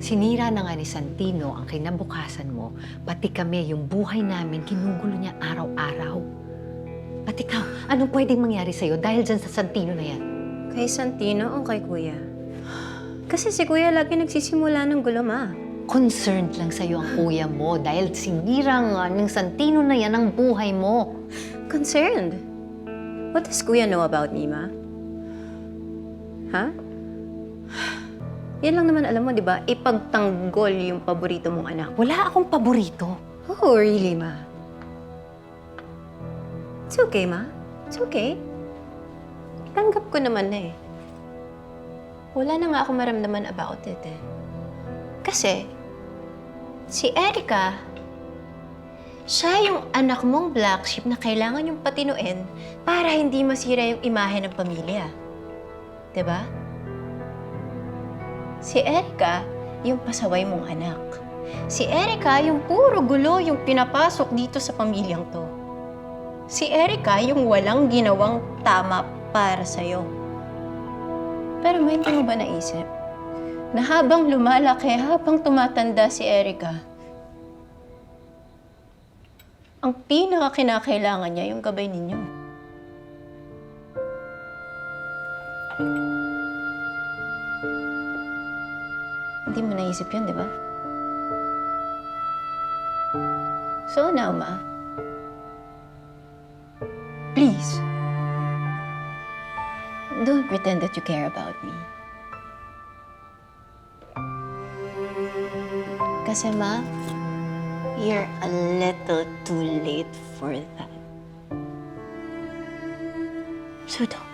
Sinira na nga ni Santino ang kinabukasan mo, pati kami, yung buhay namin, ginugulo niya araw-araw. At ikaw, anong pwedeng mangyari sa'yo dahil dyan sa Santino na yan? Kay Santino o kay Kuya? Kasi si Kuya lagi nagsisimula ng gulo, Ma. Concerned lang sa'yo ang kuya mo dahil sinira nga ng Santino na yan ang buhay mo. Concerned? What does Kuya know about me, Ma? Ha? Yan lang naman alam mo, di ba? Ipagtanggol yung paborito mong anak. Wala akong paborito. Oh, really, Ma? It's okay, Ma. It's okay. Tanggap ko naman na eh. Wala na nga ako maramdaman about it eh. Kasi, si Erica, siya yung anak mong black sheep na kailangan yung patinuin para hindi masira yung imahe ng pamilya. Diba? Si Erica, yung pasaway mong anak. Si Erica, yung puro gulo yung pinapasok dito sa pamilyang to. Si Erica, yung walang ginawang tama para sa'yo. Pero may hindi mo ba naisip na habang lumalaki, habang tumatanda si Erica, ang pinaka-kinakailangan niya yung gabay ninyo. Hindi mo naisip yun, di ba? So now, Ma, please, don't pretend that you care about me. Kasi, Ma, you're a little too late for that. So don't.